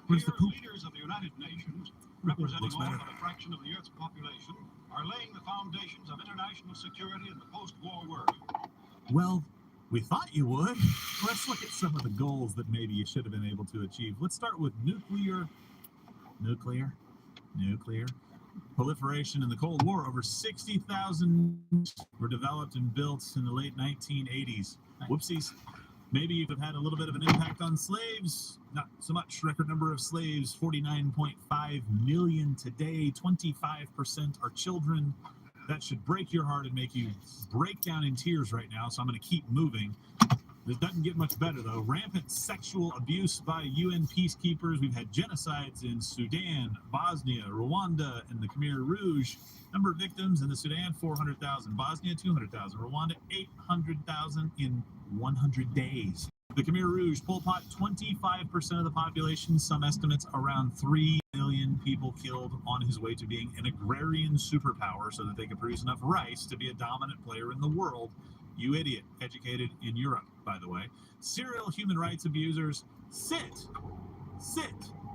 Where's the poop? Leaders of the United Nations, representing all but a fraction of the Earth's population, are laying the foundations of international security in the post-war world. Well, we thought you would. Let's look at some of the goals that maybe you should have been able to achieve. Let's start with nuclear proliferation. In the Cold War, over 60,000 were developed and built in the late 1980s. Whoopsies. Maybe you have had a little bit of an impact on slaves. Not so much. Record number of slaves, 49.5 million today. 25% are children. That should break your heart and make you break down in tears right now, so I'm going to keep moving. This doesn't get much better, though. Rampant sexual abuse by UN peacekeepers. We've had genocides in Sudan, Bosnia, Rwanda, and the Khmer Rouge. Number of victims in the Sudan, 400,000. Bosnia, 200,000. Rwanda, 800,000 in 100 days. The Khmer Rouge, Pol Pot, 25% of the population. Some estimates around 3 million people killed on his way to being an agrarian superpower so that they could produce enough rice to be a dominant player in the world. You idiot. Educated in Europe, by the way. Serial human rights abusers sit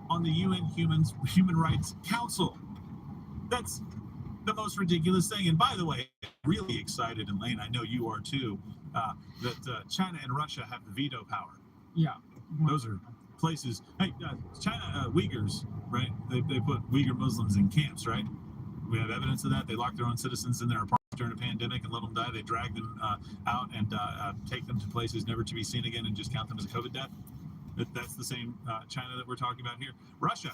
on the UN Human Rights Council. That's the most ridiculous thing. And by the way, really excited, and Lane, I know you are too, that China and Russia have the veto power. Yeah. Those are places. Hey, China, Uyghurs, right? They put Uyghur Muslims in camps, right? We have evidence of that. They lock their own citizens in their apartments during a pandemic and let them die. They drag them out and take them to places never to be seen again and just count them as a COVID death. That's the same China that we're talking about here. Russia.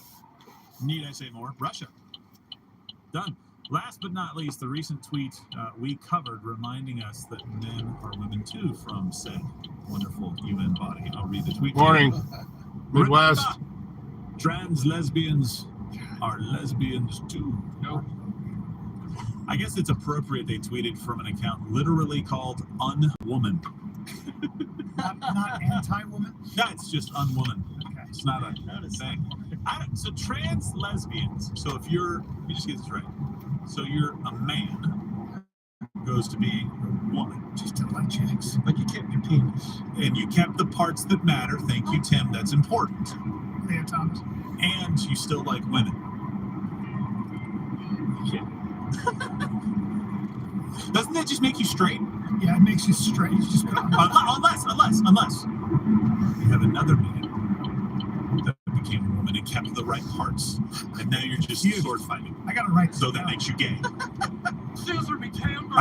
Need I say more? Russia. Done. Last but not least, the recent tweet we covered reminding us that men are women too from said wonderful UN body. I'll read the tweet. Morning, Midwest. Trans lesbians are lesbians too. No. I guess it's appropriate they tweeted from an account literally called Unwoman. Not anti-woman? No, it's just Unwoman. Okay. It's not a thing. So trans lesbians, so if you're, let me just get this right. So you're a man goes to being a woman. Just don't like chicks. But you kept your penis. And you kept the parts that matter. Thank you, Tim. That's important. Leah Thomas. And you still like women. Yeah. Doesn't that just make you straight? Yeah, it makes you straight. You just unless you have another man that became a woman and kept the right parts, and now you're just sword fighting. I got it right. So that makes you gay. Scissor became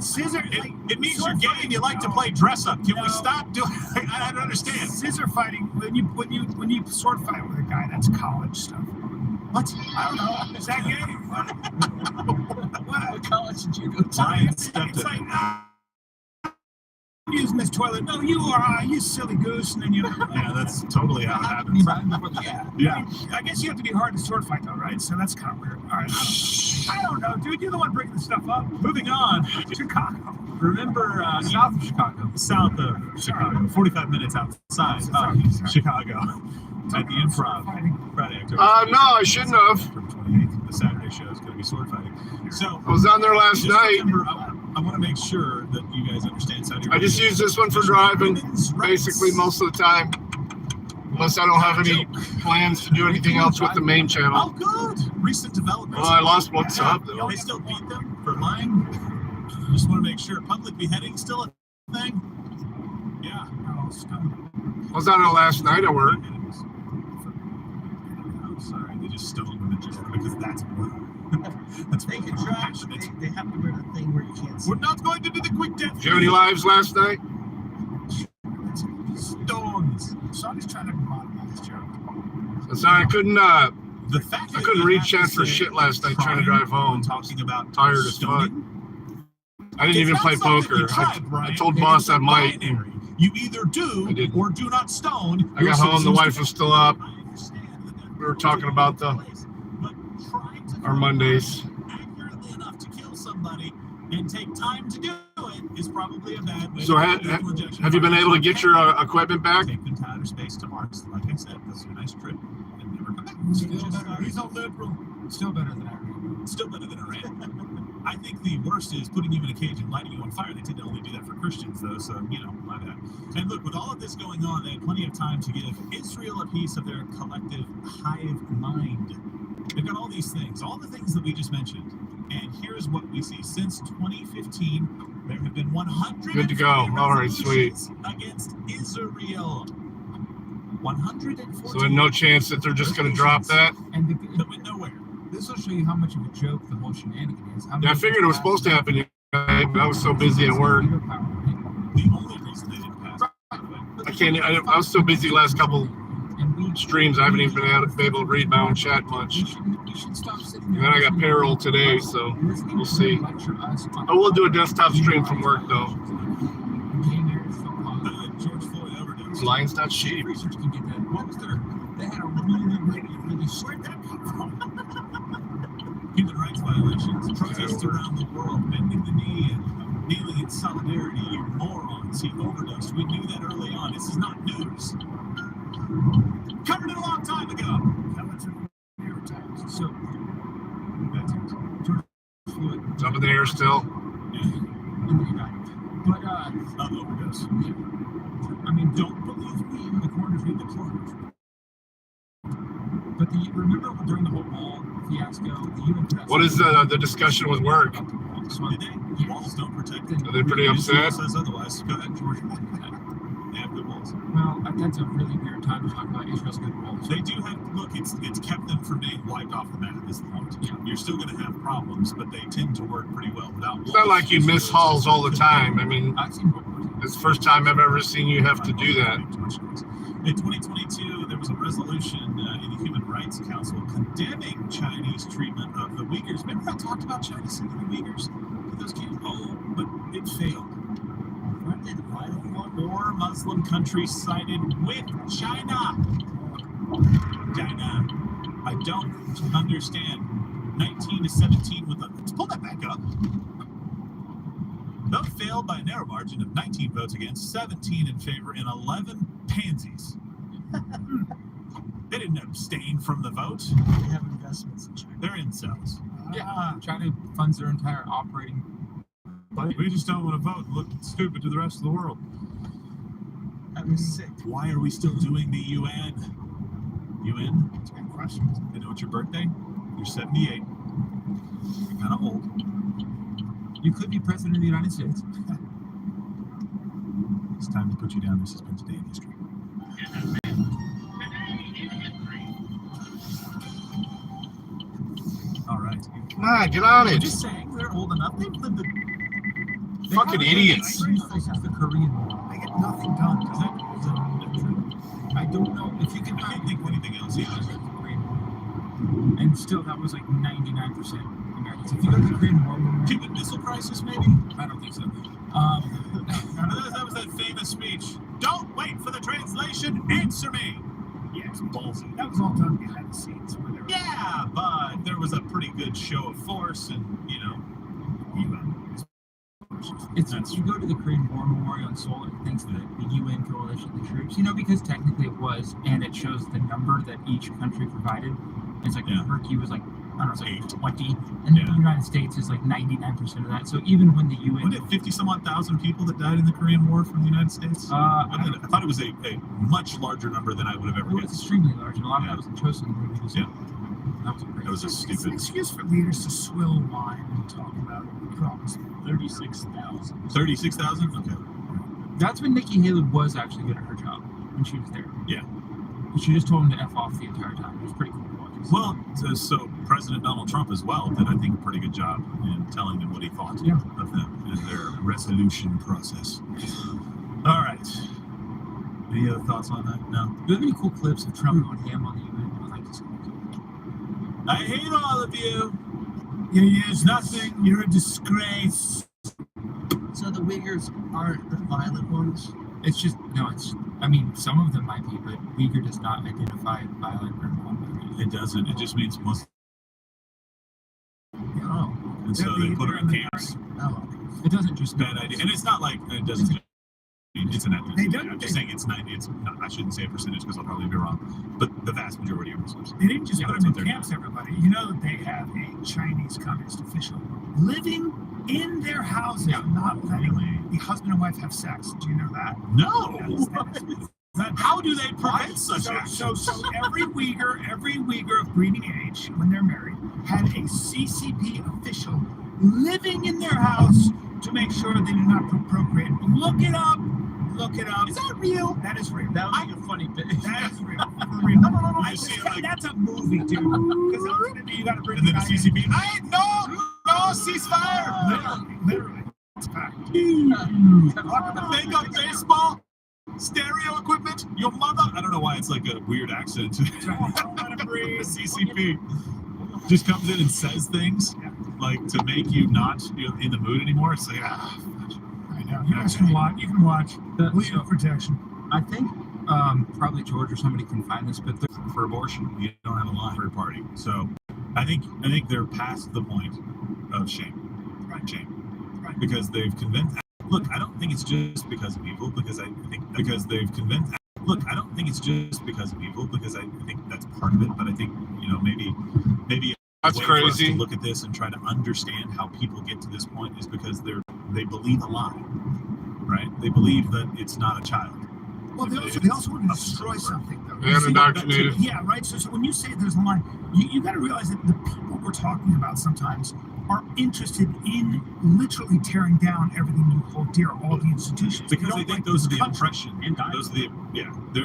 scissor. It means you're gay and you like to play dress up. Can we stop doing? I don't understand. Scissor fighting. When you sword fight with a guy, that's college stuff. What? I don't know. Is that gay? What college did you go to? It's like, using this toilet. No, you are, you silly goose. And then you. Yeah, that's totally how it happens. Yeah. I guess you have to be hard to sword fight, though, right? So that's kind of weird. All right. I don't know, dude. You're the one bringing this stuff up. Moving on. Chicago. Remember south of Chicago. South of Chicago. 45 minutes outside of Chicago. At the Improv Friday, October. No, I shouldn't have. October 28th. The Saturday show is going to be sword fighting. So I was on there last night. Remember, I want to make sure that you guys understand Saudi Arabia. I just use this one for driving, basically most of the time, unless I don't have any plans to do anything else with the main channel. Oh, good. Recent developments. Well, I lost one sub though. They still beat them for lying. Just want to make sure. Public beheading still a thing. Yeah. I was on it last night at work. I'm sorry, they just stoned women just because that's more. That's they can try. They have to wear the thing where you can't see. We're not going to do the quick death. Did you have any lives last night? Stones. So I'm just trying to modify this joke. So I couldn't. The fact I couldn't read chat for shit last night trying to drive home. Talking about tired as fuck. I didn't even play poker. I told boss I might. You either do or do not stone. I got home. The wife was still up. We were talking about our Mondays. Accurately enough to kill somebody and take time to do it is probably a bad way. So have you been able to get your equipment back? Take them to outer space to Mars. Like I said, this is a nice trip. And never come back. He's all liberal. Still better than Iran. Still better than Iran. I think the worst is putting you in a cage and lighting you on fire. They tend to only do that for Christians, though, so, my bad. And look, with all of this going on, they had plenty of time to give Israel a piece of their collective hive mind. They've got all these things, all the things that we just mentioned. And here's what we see. Since 2015, there have been 100 Good to go. All right, sweet. against Israel. 140. So there's no chance that they're just going to drop that? And that went nowhere. this will show you how much of a joke the whole shenanigan is. Yeah, I figured it was supposed to happen yesterday, but I was so busy at work. The only reason they didn't pass. I was so busy last couple streams, I haven't even been able to read my own chat much. And then I got payroll today, so we'll see. I will do a desktop stream from work, though. George Floyd overdose. Lion's not cheap. Research can get that. What was their? They had a really Where'd that come from? Human rights violations, protests around the world, bending the knee and kneeling in solidarity. You morons, he overdosed. We knew that early on. This is not news. Covered it a long time ago. So, George Floyd. It's up in the air still. But, overdose. I mean, don't believe me. The corners read the corners. But remember during the whole wall fiasco, the UN press. What is the discussion with work? Did they? Walls don't protect it. Are they pretty upset? Says otherwise. Go ahead, George. They have good walls. Well, that's a really weird time to talk about Israel's good walls. They do have, look, it's kept them from being wiped off the map, is the point. Yeah. You're still going to have problems, but they tend to work pretty well without walls. It's not like you miss halls all the time. I mean, I've seen World War II. it's the first time I've ever seen you have to do that. In 2022, there was a resolution in the Human Rights Council condemning Chinese treatment of the Uyghurs. Remember I talked about China sending the Uyghurs to those camps? Oh, but it failed. Four Muslim countries sided with China. China. I don't understand. 19 to 17 with a. Let's pull that back up. Vote failed by a narrow margin of 19 votes against, 17 in favor, and 11 pansies. They didn't abstain from the vote. They have investments in China. They're incels. Yeah, China funds their entire operating. We just don't want to vote and look stupid to the rest of the world. That was sick. Why are we still doing the UN? UN? That's a good question. You know it's your birthday? You're 78. You're kind of old. You could be president of the United States. It's time to put you down. This has been Today in History. All right. Come on, get on I'm it. just saying, they're old enough. They've lived the Fucking idiots. This is the Korean War. I get nothing done. Is that true? I don't know if you can. I can't think of anything else either. And still, that was like 99% Americans. If you go to the Korean War, Cuban Missile Crisis, maybe? I don't think so. That was that famous speech. Don't wait for the translation. Answer me. Yeah, It's ballsy. that was all done behind the scenes. Where they were, Yeah, but there was a pretty good show of force, and it's you go to the Korean War Memorial in Seoul, it thinks that the UN coalition, the troops, because technically it was, and it shows the number that each country provided. It's like Turkey was like, I don't know, it's like 20, and the United States is like 99% of that. So even when the UN, wasn't it 50-some-odd thousand people that died in the Korean War from the United States? I thought it was a much larger number than I would have ever it was guessed. extremely large, and a lot of that was in Chosin. That was It was a it's stupid. an excuse for leaders to swill wine and talk about problems. 36,000. 36,000? Okay. That's when Nikki Haley was actually good at her job when she was there. Yeah. She just told him to F off the entire time. It was pretty cool to watch. Well, so President Donald Trump as well did, I think, a pretty good job in telling them what he thought of them and their resolution process. All right. Any other thoughts on that? No? Do you have any cool clips of Trump going ham on the UN? I'd like to see that. I hate all of you. You use nothing. You're a disgrace. So the Uyghurs aren't the violent ones? It's just, some of them might be, but Uyghur does not identify violent or non-violent. It doesn't. It just means Muslim. Oh. And so they put her in camps. Oh. It doesn't just Bad idea. And it's not like it doesn't. It's an They ethnicity. don't- I'm just saying it's 90. It's not, I shouldn't say a percentage because I'll probably be wrong. But the vast majority are Muslims. They didn't just Yeah, put that's them what in they're camps, everybody. You know that they have a Chinese communist official living in their houses and not letting the husband and wife have sex. Do you know that? No. That How do they prevent such so actions? every Uyghur of breeding age, when they're married, had a CCP official living in their house to make sure they do not procreate. Look it up. Is that real? That is real. That would be a funny bit. That is real. For real. No. I see, like- That's a movie, dude. Because ultimately you got to bring And then the guy in. CCP. No, ceasefire. Literally. It's fact. They got baseball, stereo equipment. Your mother. I don't know why it's like a weird accent. The CCP just comes in and says things like to make you not in the mood anymore. It's like I know. You guys can watch. You can watch. Legal protection. I think probably George or somebody can find this, but for abortion, you don't have a line for a party. So I think they're past the point of shame. Right. Shame. Right. Because they've convinced. Look, I don't think it's just because of evil. Because I think they've convinced. Look, I don't think it's just because of evil. Because I think that's part of it. But I think maybe. That's a way for us crazy. to look at this and try to understand how people get to this point is because they believe a lie, right? They believe that it's not a child. Well, they also want to destroy something, though. And indoctrinated. Yeah, right. So when you say there's a line, you got to realize that the people we're talking about sometimes are interested in literally tearing down everything you hold dear, all the institutions. Because they think those are the oppression. And Those are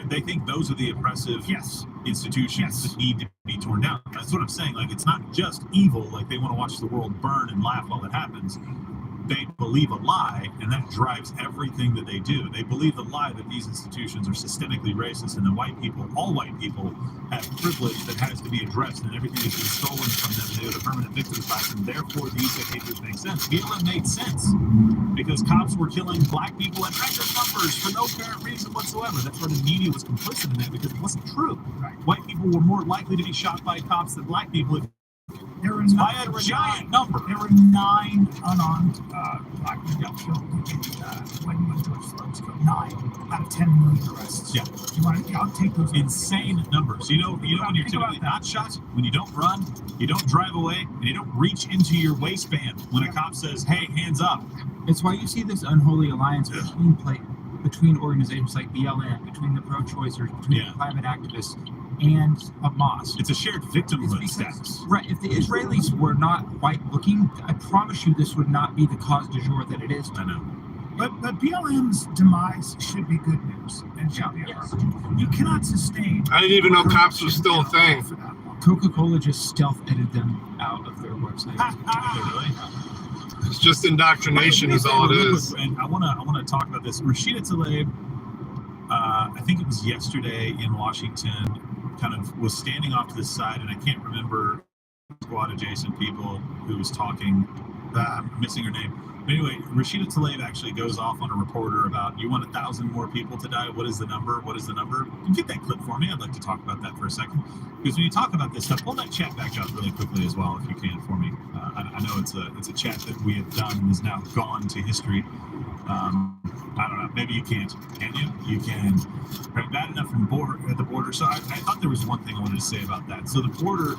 they think those are the oppressive yes. institutions that need to be torn down. That's what I'm saying. Like, it's not just evil. Like, they want to watch the world burn and laugh while it happens. They believe a lie, and that drives everything that they do. They believe the lie that these institutions are systemically racist, and that all white people, have privilege that has to be addressed, and everything has been stolen from them, and they're the permanent victim class, and therefore these behaviors make sense. BLM made sense because cops were killing black people at record numbers for no apparent reason whatsoever. That's why the media was complicit in that, because it wasn't true. Right. White people were more likely to be shot by cops than black people. There were By a giant number. There were 9 unarmed black people killed when George Floyd was killed. 9 out of 10 million arrests. Yeah. You want to? I'll take those. Insane numbers. You know when you're typically not shot, when you don't run, you don't drive away, and you don't reach into your waistband when a cop says, "Hey, hands up." it's why you see this unholy alliance between organizations like BLM, between the pro-choicers, between the climate activists, and Hamas. It's a shared victimhood status. Right. If the Israelis were not white-looking, I promise you this would not be the cause du jour that it is. I know. But BLM's demise should be good news and should be a harbinger. You cannot sustain. I didn't even know cops was still a thing. For that long. Coca-Cola just stealth-edited them out of their website. Really? It's just indoctrination is all it is. And I want to talk about this. Rashida Tlaib, I think it was yesterday in Washington, kind of was standing off to the side, and I can't remember squad adjacent people who was talking. I'm missing her name. But anyway, Rashida Tlaib actually goes off on a reporter about, you want 1,000 more people to die? What is the number? What is the number? Can you get that clip for me? I'd like to talk about that for a second. Because when you talk about this stuff, pull that chat back up really quickly as well, if you can, for me. I know it's a chat that we have done and is now gone to history. I don't know. Maybe you can't. Can you? You can. Right, bad enough at the border. So I thought there was one thing I wanted to say about that. So the border,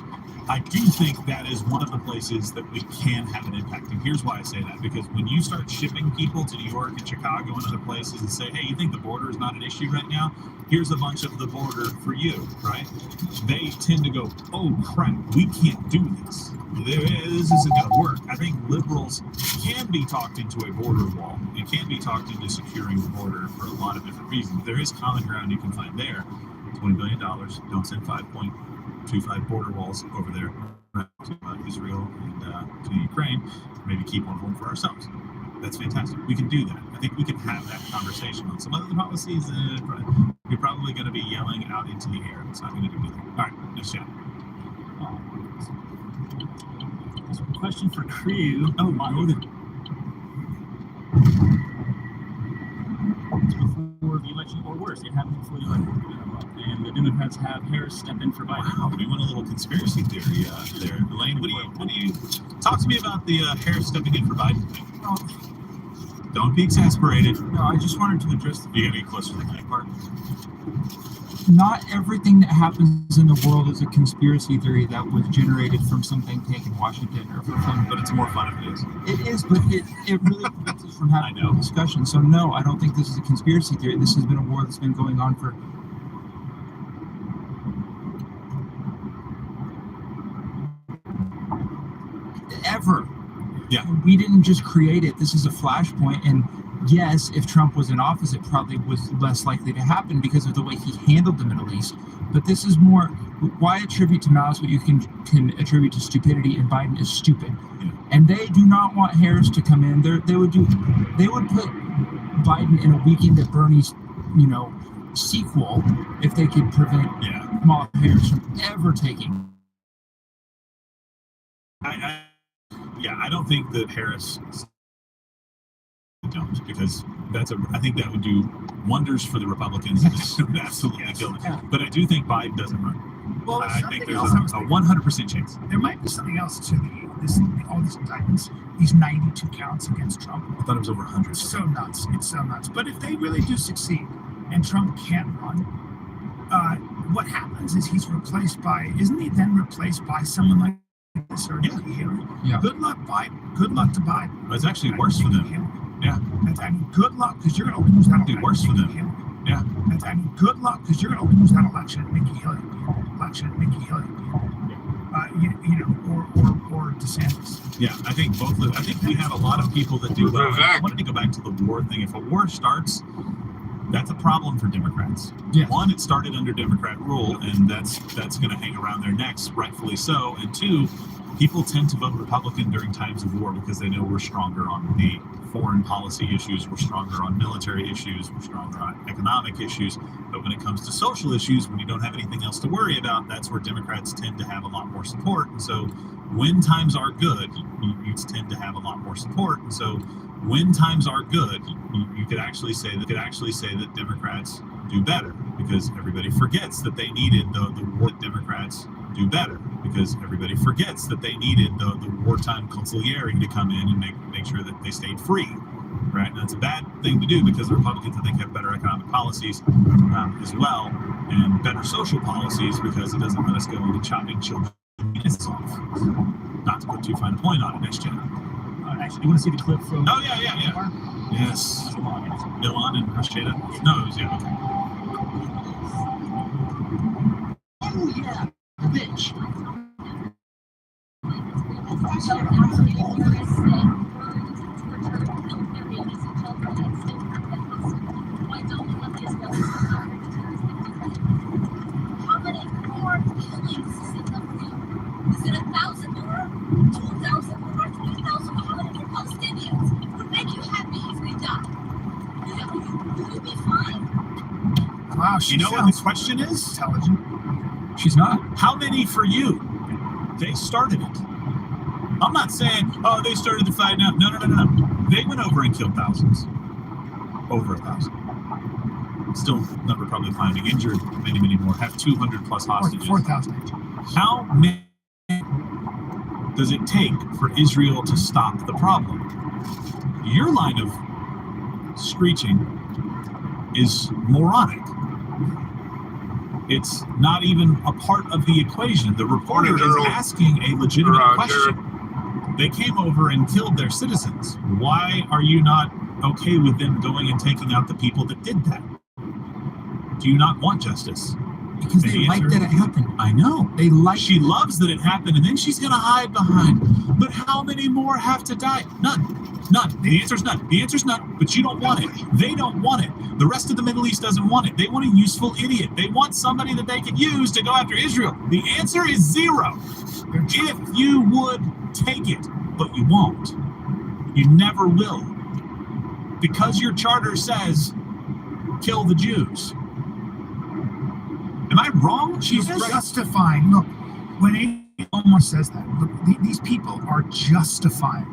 I do think that is one of the places that we can have an impact. And here's why I say that. Because when you start shipping people to New York and Chicago and other places and say, hey, you think the border is not an issue right now? Here's a bunch of the border for you, right? They tend to go, oh, crap, we can't do this. This isn't going to work. I think liberals can be talked into a border wall. It can be talked into securing the border for a lot of different reasons. There is common ground you can find there. $20 billion. Don't send 5.25 border walls over there to Israel and to Ukraine. Maybe keep one of them for ourselves. That's fantastic. We can do that. I think we can have that conversation on some other policies. You're probably going to be yelling out into the air. It's not going to do anything. All right, next chat. Question for crew. Oh, Northern. Before the election, or worse, it happened before the election. And the Democrats have Harris step in for Biden. Wow, we went a little conspiracy theory there. Elaine, what do you talk to me about the Harris stepping in for Biden thing? Don't be exasperated. No, I just wanted to address the You gotta get closer to the mic. part. not everything that happens in the world is a conspiracy theory that was generated from some think tank in Washington or from. But it's more fun if it is. It is, but it really prevents us from having a discussion. So no, I don't think this is a conspiracy theory. This has been a war that's been going on for. Ever. Yeah. We didn't just create it. This is a flashpoint. And yes, if Trump was in office, it probably was less likely to happen because of the way he handled the Middle East. But this is more, why attribute to malice what you can attribute to stupidity, and Biden is stupid. Yeah. And they do not want Harris to come in. They would put Biden in a Weekend at Bernie's, sequel if they could prevent Kamala Harris from ever taking. I don't think that Harris don't, because I think that would do wonders for the Republicans. It would absolutely kill it. But I do think Biden doesn't run. Well, I think there's a 100% chance. There might be something else to all these indictments, these 92 counts against Trump. I thought it was over 100. It's so nuts. It's so nuts. But if they really do succeed and Trump can't run, what happens is isn't he then replaced by someone like this or Nikki Haley? Yeah. Good luck, Biden. Good luck to Biden. It's actually worse for them. Yeah. Good luck, because you're going to lose that election. Worse for them. Yeah. Good luck, because you're going to lose that election, Nikki Haley. Or DeSantis. Yeah, I think both. I think we have a lot of people that do well. I wanted to go back to the war thing. If a war starts, that's a problem for Democrats. Yeah. One, it started under Democrat rule, and that's going to hang around their necks, rightfully so. And two, people tend to vote Republican during times of war because they know we're stronger on the foreign policy issues, we're stronger on military issues, we're stronger on economic issues. But when it comes to social issues, when you don't have anything else to worry about, that's where Democrats tend to have a lot more support. And so when times are good, you tend to have a lot more support. And so when times are good, you could actually say that Democrats do better, because everybody forgets that they needed the war. Democrats do better because everybody forgets that they needed the wartime consigliere to come in and make sure that they stayed free, right? And that's a bad thing to do, because the Republicans, I think, have better economic policies as well, and better social policies, because it doesn't let us go into chopping children's penises off. Not to put too fine a point on it, next gen. Actually, you want to see the clip from? Oh yeah. Yes. Milan and Rashida. No, it was okay. Oh yeah, bitch. How many more killings is it up to? Is it 1,000 more? 2,000 more? 3,000 more? How many more Palestinians would make you happy if they die? Will you be fine? Wow, You know what the question is? Intelligent. She's not. How many for you? They started it. I'm not saying, oh, they started the fight now. No. They went over and killed thousands. Over 1,000. Still, number probably climbing. Injured many more. Have 200 plus hostages. 4,000. How many does it take for Israel to stop the problem? Your line of screeching is moronic. It's not even a part of the equation. The reporter is asking a legitimate question. They came over and killed their citizens. Why are you not okay with them going and taking out the people that did that? Do you not want justice? Because they like that it happened. I know. They like. She loves that it happened, and then she's going to hide behind. But how many more have to die? None. The answer's none. The answer's none, but you don't want it. They don't want it. The rest of the Middle East doesn't want it. They want a useful idiot. They want somebody that they can use to go after Israel. The answer is zero. If you would take it, but you won't. You never will. Because your charter says, kill the Jews. Am I wrong? She's justifying. Look, when Omar says that, look, these people are justifying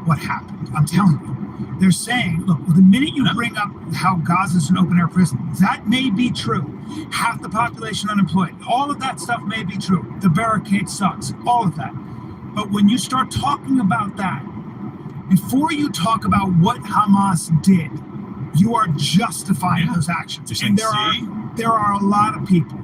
what happened. I'm telling you. They're saying, look, the minute you bring up how Gaza's an open-air prison, that may be true. Half the population unemployed. All of that stuff may be true. The barricade sucks. All of that. But when you start talking about that, before you talk about what Hamas did, you are justifying those actions. And there are a lot of people,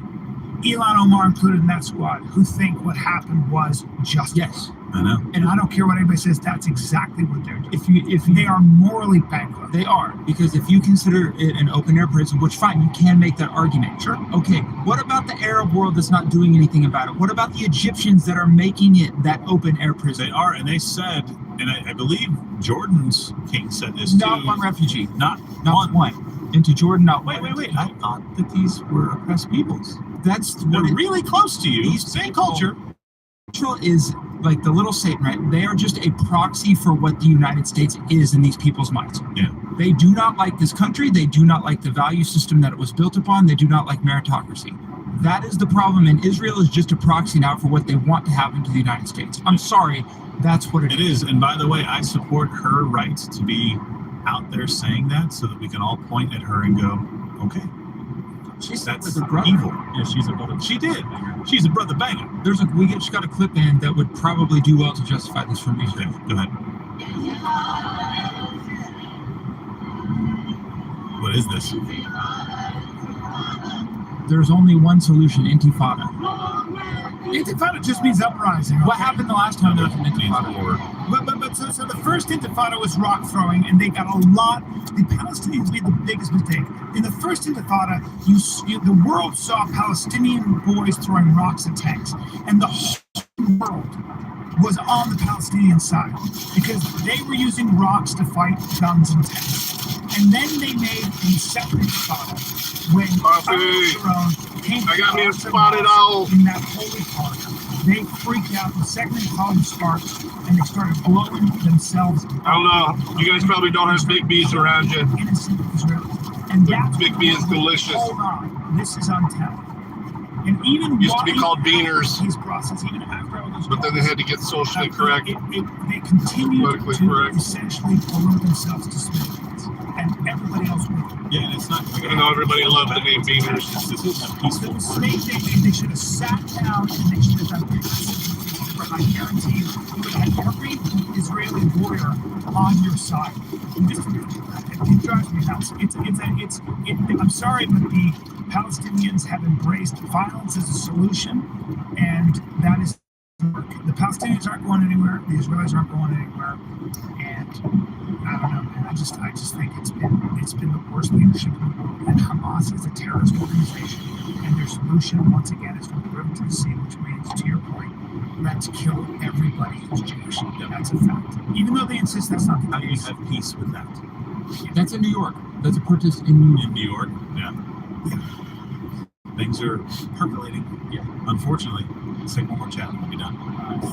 Elon Omar included in that squad, who think what happened was justice. Yes. I know. And I don't care what anybody says, that's exactly what they're doing. If They are morally bankrupt. They are, because if you consider it an open air prison, which fine, you can make that argument. Sure. Okay, what about the Arab world that's not doing anything about it? What about the Egyptians that are making it that open air prison? They are, and they said, and I believe Jordan's king said this Not too. one refugee. Not one. Into Jordan, not one. Wait. I thought that these were oppressed peoples. That's They're what really close to you. These Same people- culture. Israel is like the little Satan, right? They are just a proxy for what the United States is in these people's minds. Yeah. They do not like this country. They do not like the value system that it was built upon. They do not like meritocracy. That is the problem. And Israel is just a proxy now for what they want to happen to the United States. I'm sorry. That's what It is. And by the way, I support her right to be out there saying that so that we can all point at her and go, okay, She's that's with her brother. evil. Yeah, she's a brother. She did. She's a brother banger. We just got a clip in that would probably do well to justify this from Okay, Israel. go ahead. What is this? There's only one solution: Intifada. Intifada just means uprising. What okay? happened the last time there was an Intifada? So the first Intifada was rock throwing, and they got a lot. The Palestinians made the biggest mistake. In the first Intifada, the world saw Palestinian boys throwing rocks at tanks, and the whole world was on the Palestinian side because they were using rocks to fight guns and tanks. And then they made a second Intifada when I got me a spotted owl. in that holy park. They freaked out. The second Intifada sparked, and they started blowing themselves. I don't know. You guys probably don't have Big B's around you. Innocent Israelis. And that's Big B is delicious. Hold on. This is untenable. And even Used to be while called Beaners, his process, even after all those but then they had to get socially correct. They continued Politically to correct. essentially blow themselves to smithereens, and everybody else with them. Yeah, and it's not. I know everybody loved the name Beaners. This is a The peaceful. mistake they made, they should have sat down and they should have done passive. I guarantee you would have had every Israeli warrior on your side. It drives me nuts. I'm sorry, but the Palestinians have embraced violence as a solution, and that is the Palestinians aren't going anywhere. The Israelis aren't going anywhere, and I don't know, man. I just think it's been the worst leadership in the world. And Hamas is a terrorist organization, and their solution once again is from the river to the sea, which means, to your point, let's kill everybody who's Jewish. That's a fact. Even though they insist that's not the How do you case. have peace with that? That's in New York. That's a protest in New York. In New York, yeah. Things are percolating. Yeah. Unfortunately, let's take one more chat and we'll be done.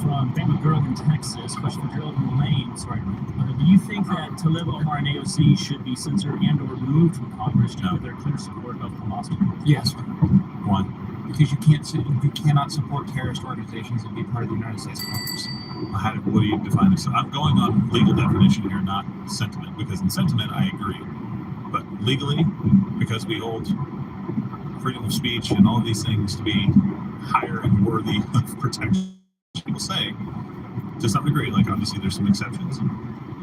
From Bama Girl in Texas, question for Gerald and Lane. Sorry. Do you think that Talib Omar and AOC should be censored and or removed from Congress due to their clear support of Hamas? Yes, One. because you cannot support terrorist organizations and be part of the United States Congress. What do you define as? I'm going on legal definition here, not sentiment, because in sentiment I agree, but legally, because we hold freedom of speech and all of these things to be higher and worthy of protection, people say, to some degree, like obviously there's some exceptions,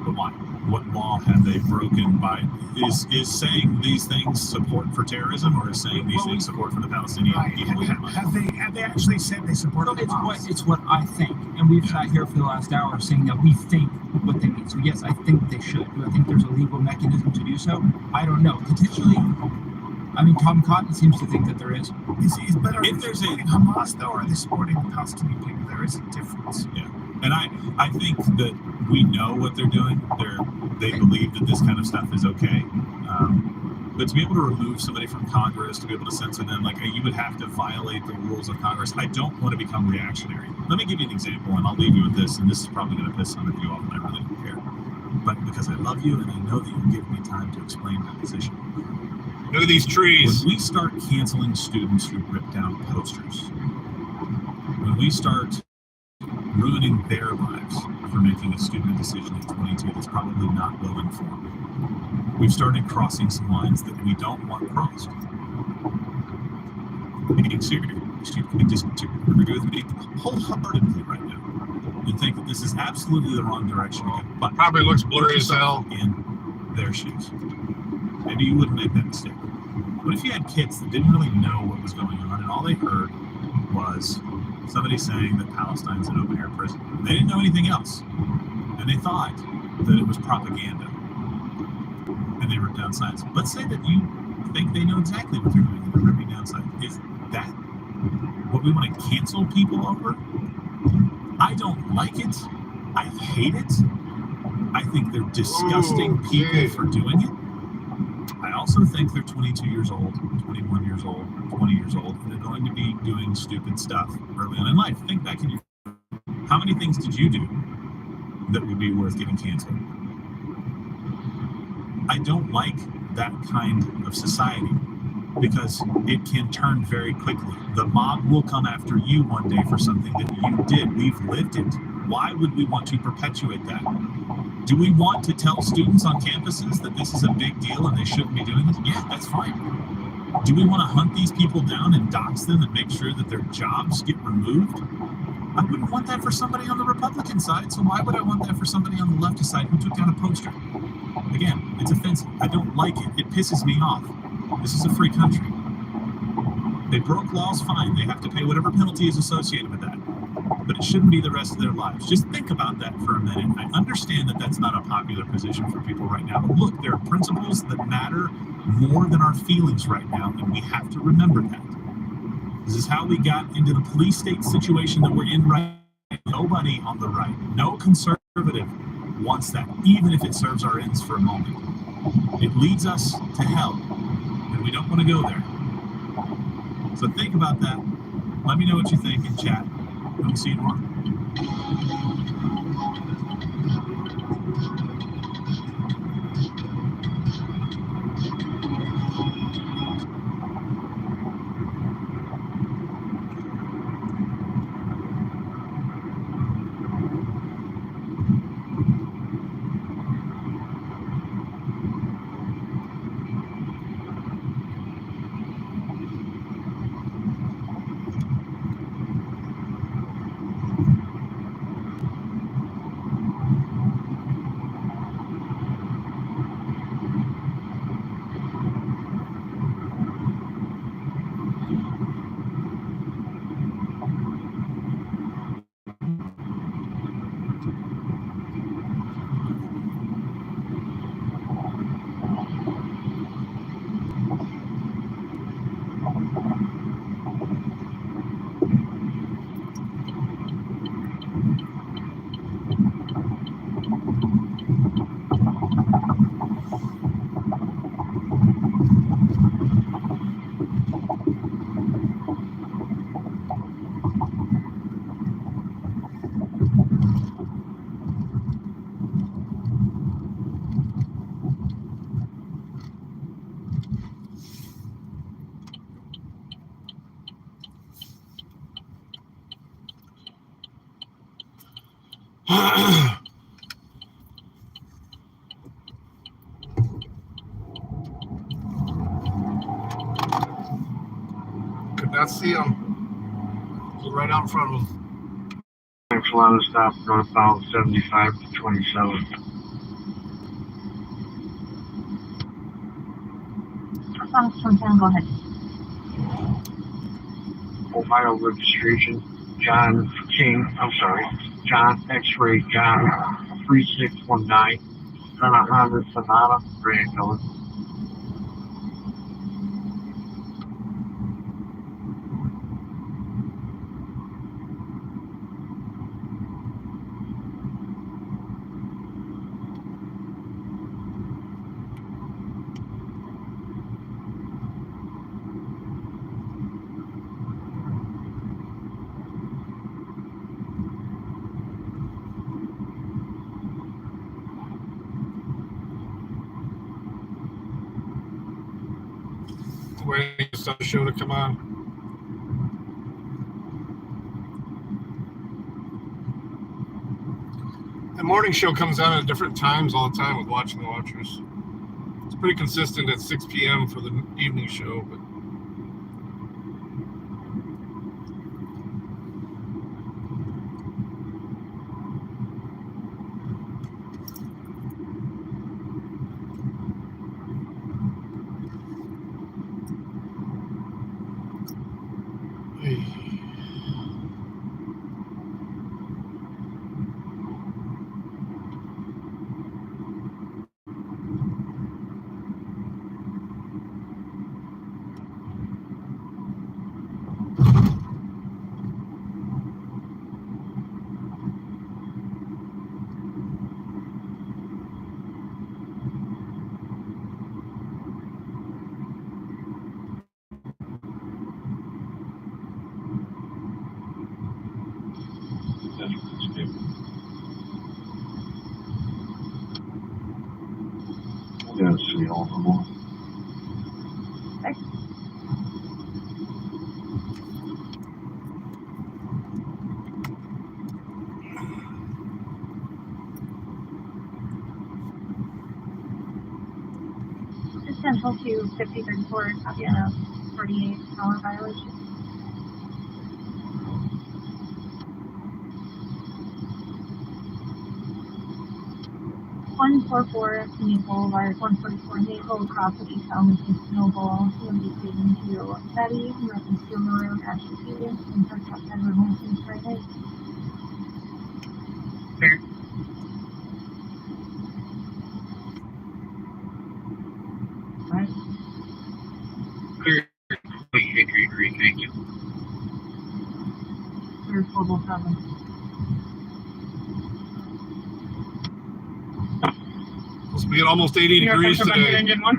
but why? What law have they broken by? Is saying these things support for terrorism, or is saying these things support for the Palestinian Right. people? Have they actually said they support No, Hamas? it's what I think, and we've sat here for the last hour saying that we think what they mean. So yes, I think they should. Do I think there's a legal mechanism to do so? I don't know. Potentially, I mean, Tom Cotton seems to think that there is. But are If they there's a- supporting Hamas though, or are they supporting the Palestinian people? There is a difference. Yeah, and I think that we know what they're doing. They believe that this kind of stuff is okay. But to be able to remove somebody from Congress, to be able to censor them, like you would have to violate the rules of Congress. I don't want to become reactionary. Let me give you an example, and I'll leave you with this. And this is probably going to piss some of you off, and I really don't care. But because I love you, and I know that you'll give me time to explain my position. Look at these trees. When we start canceling students who rip down posters, when we start ruining their lives for making a stupid decision at 22 that's probably not well informed, we've started crossing some lines that we don't want crossed. Being serious, you can disagree with me wholeheartedly right now and think that this is absolutely the wrong direction to go. But Probably looks blurry as hell. in their shoes. Maybe you wouldn't make that mistake. What if you had kids that didn't really know what was going on, and all they heard was somebody saying that Palestine's an open-air prison? They didn't know anything else, and they thought that it was propaganda, and they wrote down signs. Let's say that you think they know exactly what they're doing, and they're ripping down signs. Is that what we want to cancel people over? I don't like it. I hate it. I think they're disgusting people for doing it. I also think they're 22 years old, 21 years old, 20 years old, and they're going to be doing stupid stuff early on in life. Think back in your... How many things did you do that would be worth getting canceled? I don't like that kind of society because it can turn very quickly. The mob will come after you one day for something that you did. We've lived it. Why would we want to perpetuate that? Do we want to tell students on campuses that this is a big deal and they shouldn't be doing this? Yeah, that's fine. Do we want to hunt these people down and dox them and make sure that their jobs get removed? I wouldn't want that for somebody on the Republican side, so why would I want that for somebody on the leftist side who took down a poster? Again, it's offensive. I don't like it. It pisses me off. This is a free country. They broke laws, fine. They have to pay whatever penalty is associated with that. But it shouldn't be the rest of their lives. Just think about that for a minute. I understand that that's not a popular position for people right now. But look, there are principles that matter more than our feelings right now, and we have to remember that. This is how we got into the police state situation that we're in right now. Nobody on the right, no conservative wants that, even if it serves our ends for a moment. It leads us to hell, and we don't want to go there. So think about that. Let me know what you think in chat. We'll see you tomorrow. Could not see him. Right out in front of him. Thanks a lot of stop northbound 75 to 27. Go ahead. Ohio registration, John X-ray John 3619. Then a Honda Sonata, gray color. Waiting for the show to come on. The morning show comes on at different times all the time with Watching the Watchers. It's pretty consistent at 6 p.m. for the evening show, but Steve. Yeah, see all of them all. Central to 5034, copy on a 48-hour violation. (144) Maple Boulevard, 144 Maple, property found in Snowball, indicating to Betty, American Steel Maroon, Ashley Stevens, and her top 10 home since Friday. Right. Clear. Agree, thank you. Clear 1207. Supposed to be at almost 80 degrees today. Engine 1.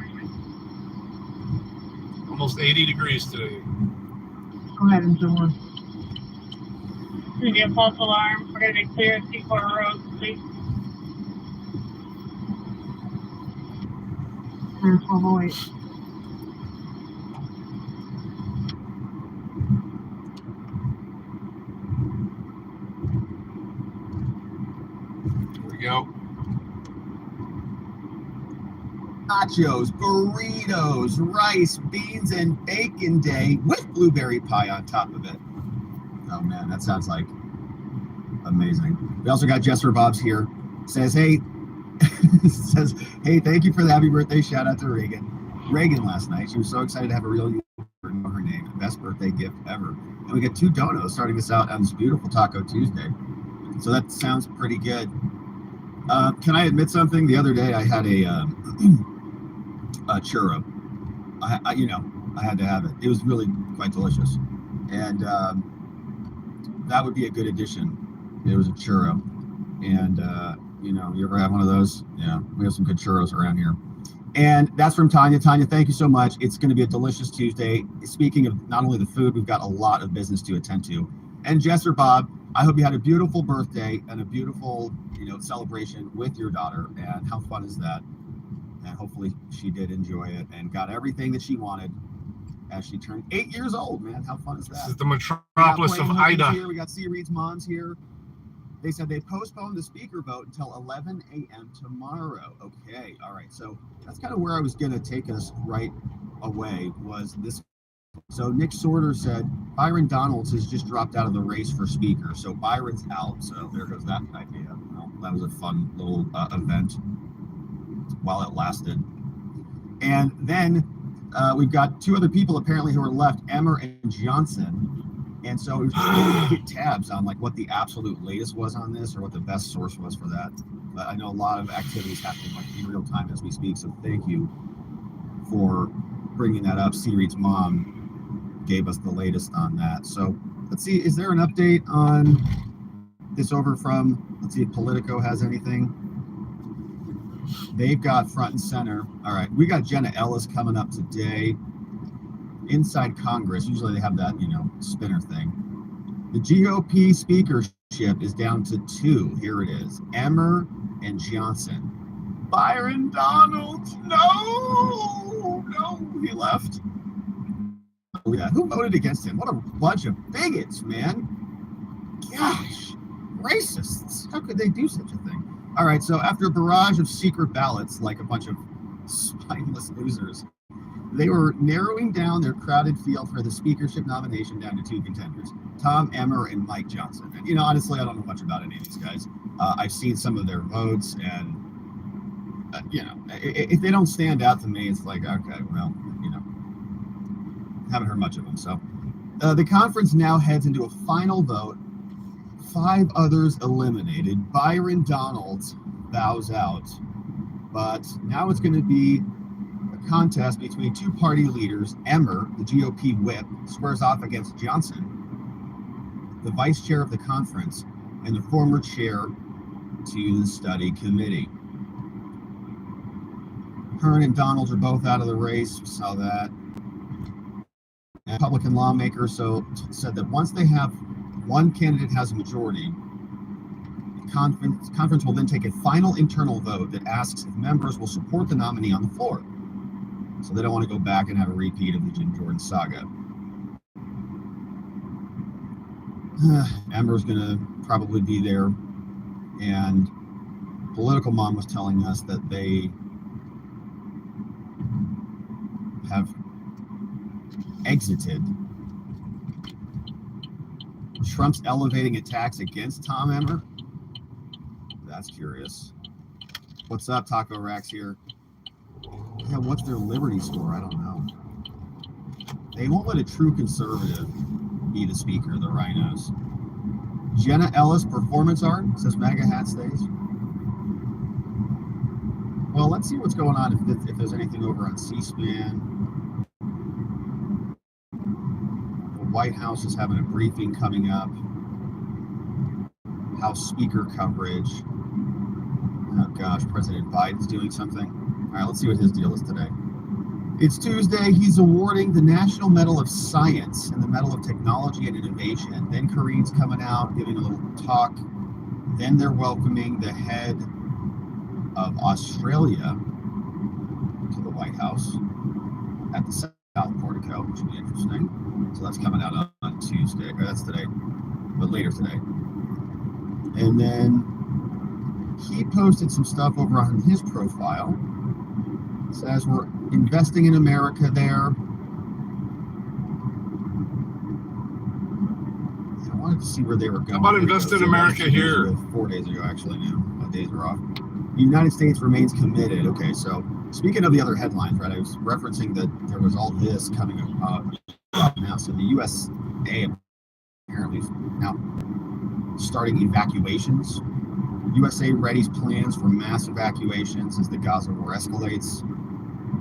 Almost 80 degrees today. Go ahead, Engine 1. Gonna be a false alarm. We're gonna be clear at C4 Road, please. Clear 1208. Here we go. Nachos, burritos, rice, beans, and bacon day with blueberry pie on top of it. Oh man, that sounds like amazing. We also got Jester Bob's here. Says, hey, thank you for the happy birthday shout out to Reagan. Reagan last night. She was so excited to have a real know her name. Best birthday gift ever. And we get 2 donos starting us out on this beautiful Taco Tuesday. So that sounds pretty good. Can I admit something? The other day I had a churro. I had to have it. It was really quite delicious. And that would be a good addition. It was a churro. And, you ever have one of those? Yeah, we have some good churros around here. And that's from Tanya. Tanya, thank you so much. It's going to be a delicious Tuesday. Speaking of not only the food, we've got a lot of business to attend to. And Jester Bob, I hope you had a beautiful birthday and a beautiful, celebration with your daughter. And how fun is that? And hopefully she did enjoy it and got everything that she wanted as she turned 8 years old, man. How fun is that? This is the metropolis of Ida. Here. We got C. Reed's mom's here. They said they postponed the speaker vote until 11 a.m. tomorrow. Okay, all right. So that's kind of where I was going to take us right away was this. So Nick Sorter said Byron Donalds has just dropped out of the race for speaker. So Byron's out. So there goes that idea. Well, that was a fun little event while it lasted. And then we've got 2 other people apparently who are left, Emmer and Johnson. And so it was just to get tabs on like what the absolute latest was on this or what the best source was for that. But I know a lot of activities happening like in real time as we speak. So thank you for bringing that up. C. Reed's mom gave us the latest on that. So let's see, is there an update on this over from, let's see if Politico has anything. They've got front and center. All right, we got Jenna Ellis coming up today. Inside Congress, usually they have that, spinner thing. The GOP speakership is down to 2. Here it is. Emmer and Johnson. Byron Donalds, no, he left. Oh, yeah, who voted against him? What a bunch of bigots, man. Gosh, racists. How could they do such a thing? All right, so after a barrage of secret ballots, like a bunch of spineless losers, they were narrowing down their crowded field for the speakership nomination down to 2 contenders, Tom Emmer and Mike Johnson. And, honestly, I don't know much about any of these guys. I've seen some of their votes, and, if they don't stand out to me, it's like, okay, well, haven't heard much of them. So the conference now heads into a final vote. 5 others eliminated. Byron Donalds bows out. But now it's going to be contest between 2 party leaders. Emmer, the GOP whip, squares off against Johnson, the vice chair of the conference and the former chair to the study committee. Hearn and Donalds are both out of the race. We saw that. And Republican lawmakers said that once they have one candidate has a majority, Conference will then take a final internal vote that asks if members will support the nominee on the floor. So they don't want to go back and have a repeat of the Jim Jordan saga. Emmer's going to probably be there, and Political Mom was telling us that they have exited. Trump's elevating attacks against Tom Emmer. That's curious. What's up, Taco Racks here? Yeah, what's their Liberty score? I don't know. They won't let a true conservative be the speaker, the rhinos. Jenna Ellis performance art, says MAGA Hat stays. Well, let's see what's going on if there's anything over on C-SPAN. The White House is having a briefing coming up. House speaker coverage. Oh gosh, President Biden's doing something. All right, let's see what his deal is today. It's Tuesday. He's awarding the National Medal of Science and the Medal of Technology and Innovation. Then Kareen's coming out, giving a little talk. Then they're welcoming the head of Australia to the White House at the South Portico, which will be interesting. So that's coming out on Tuesday. Or that's today, but later today. And then he posted some stuff over on his profile. It says we're investing in America there. I wanted to see where they were going. How about invest in America here? 4 days ago, actually, now. My days are off. The United States remains committed. Okay, so speaking of the other headlines, right, I was referencing that there was all this coming up now. So the USA apparently is now starting evacuations. USA readies plans for mass evacuations as the Gaza war escalates.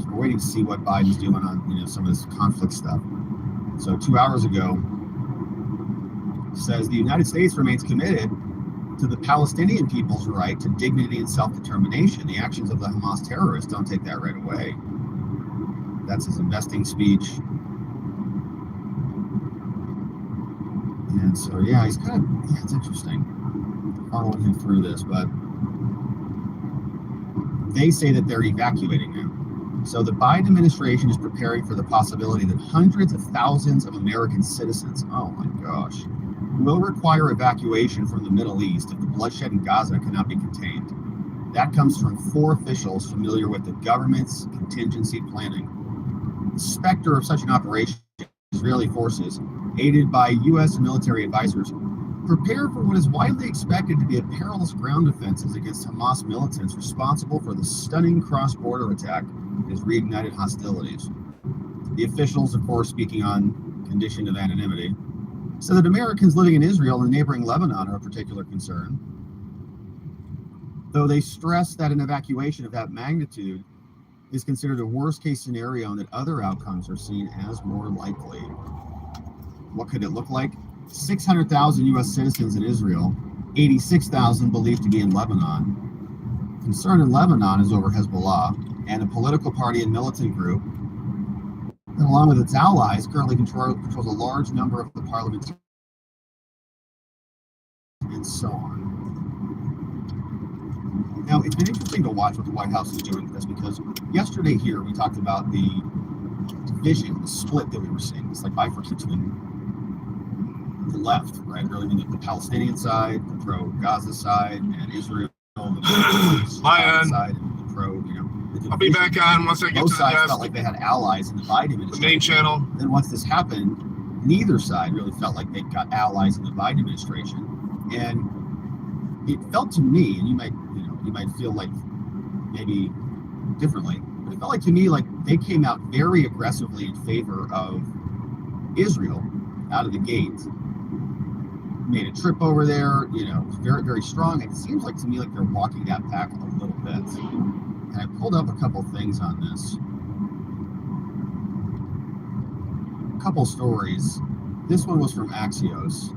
So we're waiting to see what Biden's doing on some of this conflict stuff. So 2 hours ago, says the United States remains committed to the Palestinian people's right to dignity and self-determination. The actions of the Hamas terrorists don't take that right away. That's his investing speech. And so, yeah, he's kind of, it's interesting following him through this, but they say that they're evacuating now. So the Biden administration is preparing for the possibility that hundreds of thousands of American citizens, oh my gosh, will require evacuation from the Middle East if the bloodshed in Gaza cannot be contained. That comes from 4 officials familiar with the government's contingency planning. The specter of such an operation, Israeli forces, aided by U.S. military advisors, prepare for what is widely expected to be a perilous ground offensive against Hamas militants responsible for the stunning cross-border attack that has reignited hostilities. The officials, of course, speaking on condition of anonymity, said that Americans living in Israel and neighboring Lebanon are a particular concern, though they stress that an evacuation of that magnitude is considered a worst-case scenario and that other outcomes are seen as more likely. What could it look like? 600,000 U.S. citizens in Israel, 86,000 believed to be in Lebanon. Concern in Lebanon is over Hezbollah and a political party and militant group that, along with its allies, currently controls a large number of the parliament and so on. Now, it's been interesting to watch what the White House is doing with this, because yesterday here we talked about the division, the split that we were seeing. It's like bifurcation between the left, right? Really, the Palestinian side, the pro-Gaza side, and Israel, the side, and the pro, I'll be back on once I get to the both sides desk. felt like they had allies in the Biden administration. The main channel. Then once this happened, neither side really felt like they got allies in the Biden administration. And it felt to me, and you might feel like maybe differently, but it felt like to me like they came out very aggressively in favor of Israel out of the gate. Made a trip over there, was very, very strong. It seems like to me like they're walking that back a little bit. And I pulled up a couple things on this. A couple stories. This one was from Axios.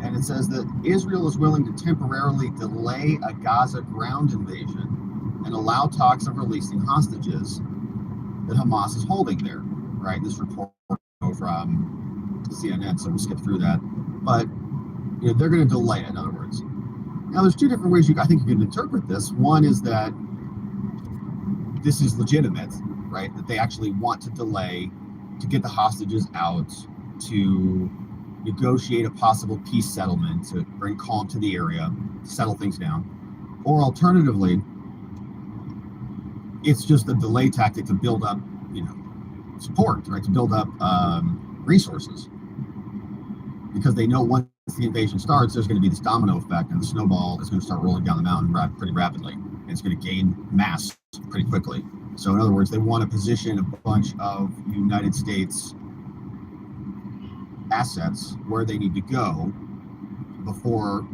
And it says that Israel is willing to temporarily delay a Gaza ground invasion and allow talks of releasing hostages that Hamas is holding there. Right? This report from CNN, so we'll skip through that. But they're going to delay it, in other words. Now, there's two different ways I think you can interpret this. One is that this is legitimate, right? That they actually want to delay to get the hostages out, to negotiate a possible peace settlement, to bring calm to the area, settle things down. Or alternatively, it's just a delay tactic to build up, support, right? To build up resources. Because they know once the invasion starts, there's going to be this domino effect, and the snowball is going to start rolling down the mountain pretty rapidly. And it's going to gain mass pretty quickly. So in other words, they want to position a bunch of United States assets where they need to go before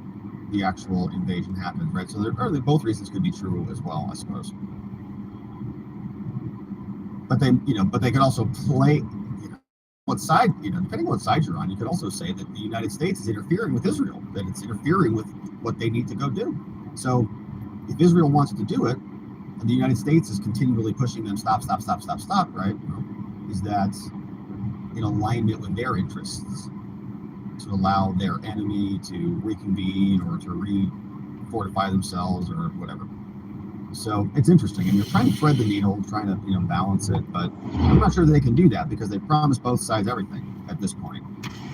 the actual invasion happens, right? So both reasons could be true as well, I suppose. But they could also play, what side, depending on what side you're on, you could also say that the United States is interfering with Israel, that it's interfering with what they need to go do. So if Israel wants to do it, and the United States is continually pushing them, stop, right? Is that in alignment with their interests to allow their enemy to reconvene or to refortify themselves or whatever. So it's interesting, and they're trying to thread the needle, trying to balance it, but I'm not sure they can do that because they promised both sides everything at this point.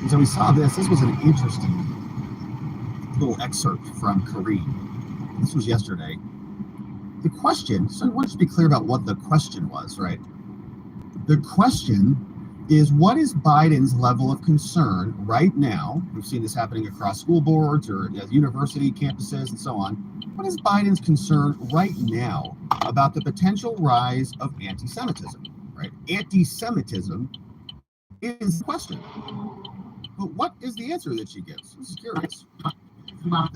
And so we saw this was an interesting little excerpt from Karine. This was yesterday. The question, so I want to be clear about what the question was, right? The question is, what is Biden's level of concern right now? We've seen this happening across school boards or at university campuses and so on. What is Biden's concern right now about the potential rise of anti-Semitism, right? Anti-Semitism is the question. But what is the answer that she gives? I'm curious.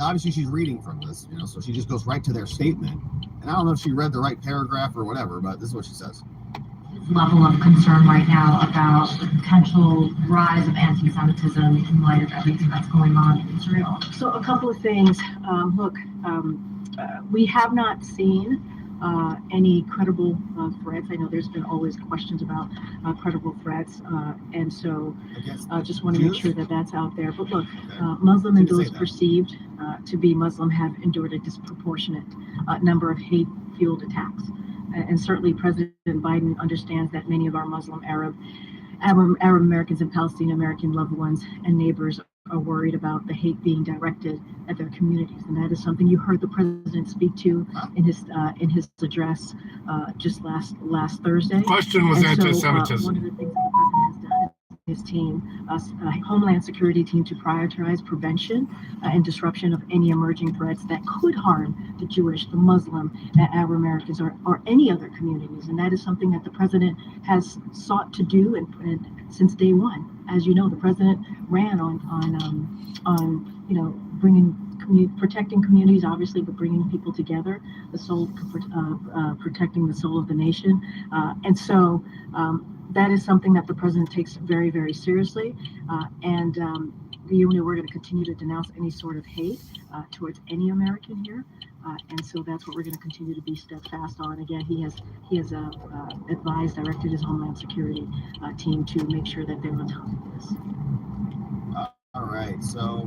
Obviously, she's reading from this, so she just goes right to their statement. And I don't know if she read the right paragraph or whatever, but this is what she says. Level of concern right now about the potential rise of anti-Semitism in light of everything that's going on in Israel. So a couple of things. We have not seen any credible threats. I know there's been always questions about credible threats, and so just want to make sure that that's out there. But look, Muslim and those perceived to be Muslim have endured a disproportionate number of hate-fueled attacks. And certainly President Biden understands that many of our Muslim, Arab Americans and Palestinian American loved ones and neighbors are worried about the hate being directed at their communities, and that is something you heard the president speak to in his address just last Thursday. Question was anti-Semitism. One of the things that the president has done is his team, Homeland Security team, to prioritize prevention and disruption of any emerging threats that could harm the Jewish, the Muslim, Arab Americans, or any other communities, and that is something that the president has sought to do and since day one. As you know, the president ran on protecting communities, obviously, but bringing people together, protecting the soul of the nation, and so that is something that the president takes very, very seriously, and we're going to continue to denounce any sort of hate towards any American here, and so that's what we're going to continue to be steadfast on. Again, he has directed his Homeland Security team to make sure that they're on top of this. All right, so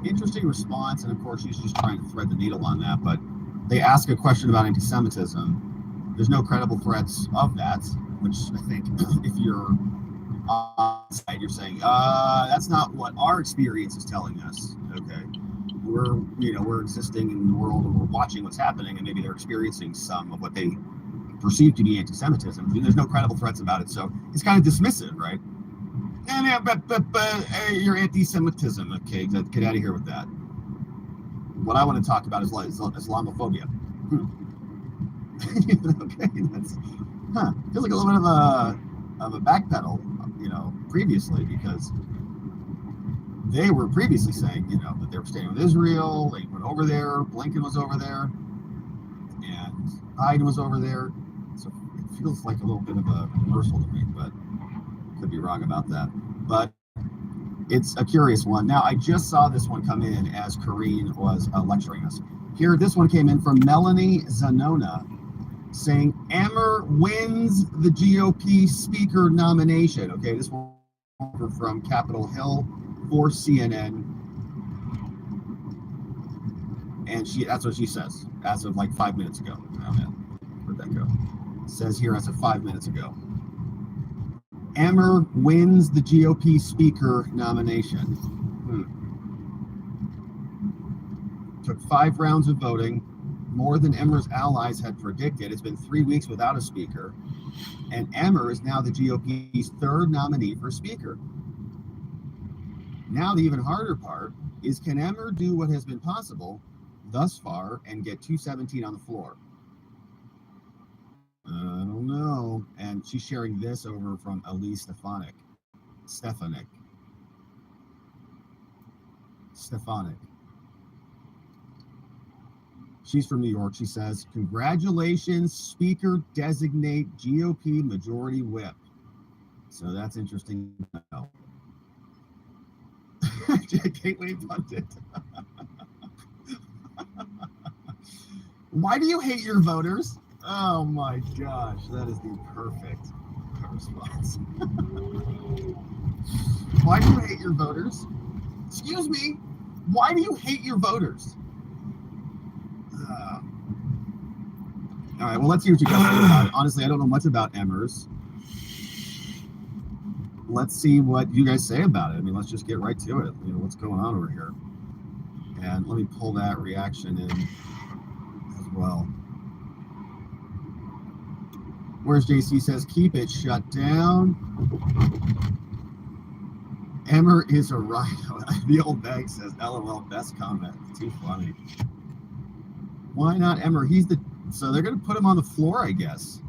interesting response, and of course she's just trying to thread the needle on that, but they ask a question about anti-Semitism. There's no credible threats of that, which I think if you're on the side, you're saying, that's not what our experience is telling us. Okay. We're existing in the world and we're watching what's happening, and maybe they're experiencing some of what they perceive to be anti-Semitism. I mean, there's no credible threats about it, so it's kind of dismissive, right? But you're anti-Semitism. Okay, get out of here with that. What I want to talk about is Islamophobia. Okay, feels like a little bit of a backpedal, previously, because they were previously saying, that they were staying with Israel. They went over there. Blinken was over there, and Biden was over there. So it feels like a little bit of a reversal to me, but could be wrong about that. But it's a curious one. Now, I just saw this one come in as Karine was lecturing us. Here, this one came in from Melanie Zanona, saying Emmer wins the GOP speaker nomination. Okay, this one from Capitol Hill for CNN. And that's what she says as of like 5 minutes ago. Oh man, where'd that go? It says here as of 5 minutes ago. Emmer wins the GOP speaker nomination. Took 5 rounds of voting, more than Emmer's allies had predicted. It's been 3 weeks without a speaker, and Emmer is now the GOP's 3rd nominee for speaker. Now the even harder part is, can Emmer do what has been possible thus far and get 217 on the floor? I don't know. And she's sharing this over from Elise Stefanik. She's from New York. She says, congratulations, Speaker designate GOP Majority Whip. So that's interesting to know. Gateway pundit. Why do you hate your voters? Oh my gosh, that is the perfect response. Why do you hate your voters? Excuse me, why do you hate your voters? All right, well, let's hear what you guys say about it. Honestly, I don't know much about Emmers. Let's see what you guys say about it. I mean, let's just get right to it. You know, what's going on over here? And let me pull that reaction in as well. Where's JC says, keep it shut down. Emmer is a rhino. The old bag says, LOL, best comment. Too funny. Why not Emmer? So they're going to put him on the floor, I guess.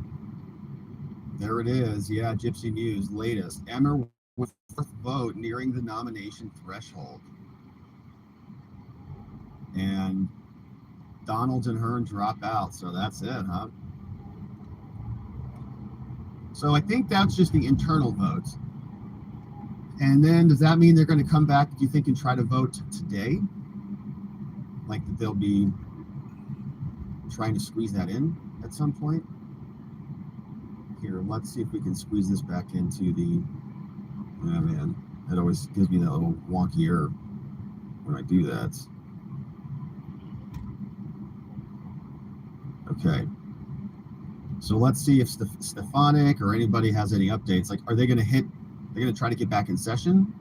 There it is. Yeah, Gypsy News, latest. Emmer with 4th vote nearing the nomination threshold. And Donald and Hearn drop out, so that's it, huh? So I think that's just the internal votes. And then does that mean they're going to come back, do you think, and try to vote today? Like that they'll be trying to squeeze that in at some point? Here, let's see if we can squeeze this back into the, oh man, that always gives me that little wonky error when I do that. Okay. So let's see if Stefanik or anybody has any updates. Like, are they going to try to get back in session?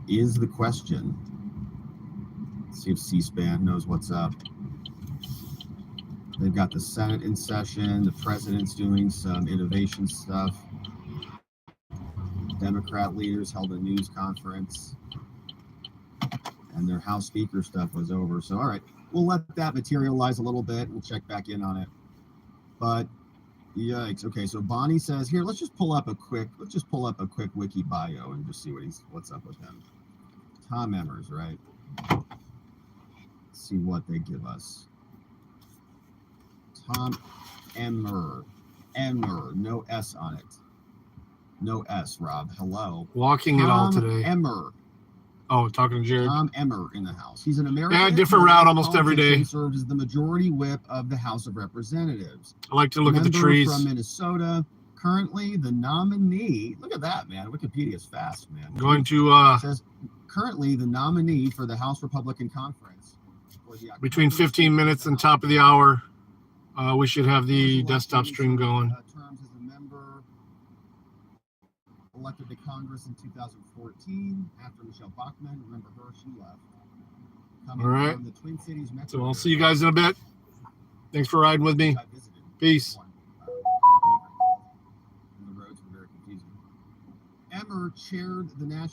Is the question. Let's see if C-SPAN knows what's up. They've got the Senate in session. The president's doing some innovation stuff. Democrat leaders held a news conference. And their House Speaker stuff was over. So, all right, we'll let that materialize a little bit. We'll check back in on it. But, yikes. Okay, so Bonnie says, here, let's just pull up a quick wiki bio and just see what's up with him. Tom Emmers, right? Let's see what they give us. Tom Emmer, no S on it. No S, Rob. Hello. Walking it all today. Emmer. Oh, talking to Jared. Tom Emmer in the House. He's an American. Yeah, different route almost every day. He serves as the majority whip of the House of Representatives. I like to look at the trees. From Minnesota. Currently, the nominee. Look at that, man. Wikipedia is fast, man. Going to. It says currently the nominee for the House Republican Conference. Between 15 minutes and top of the hour. We should have the desktop stream going. Terms as a member elected to Congress in 2014 after Michelle Bachmann. Remember her? She left. All right. From the Twin Cities Metro So I'll see you guys in a bit. Thanks for riding with me. Peace. The roads were very confusing. Emmer chaired the National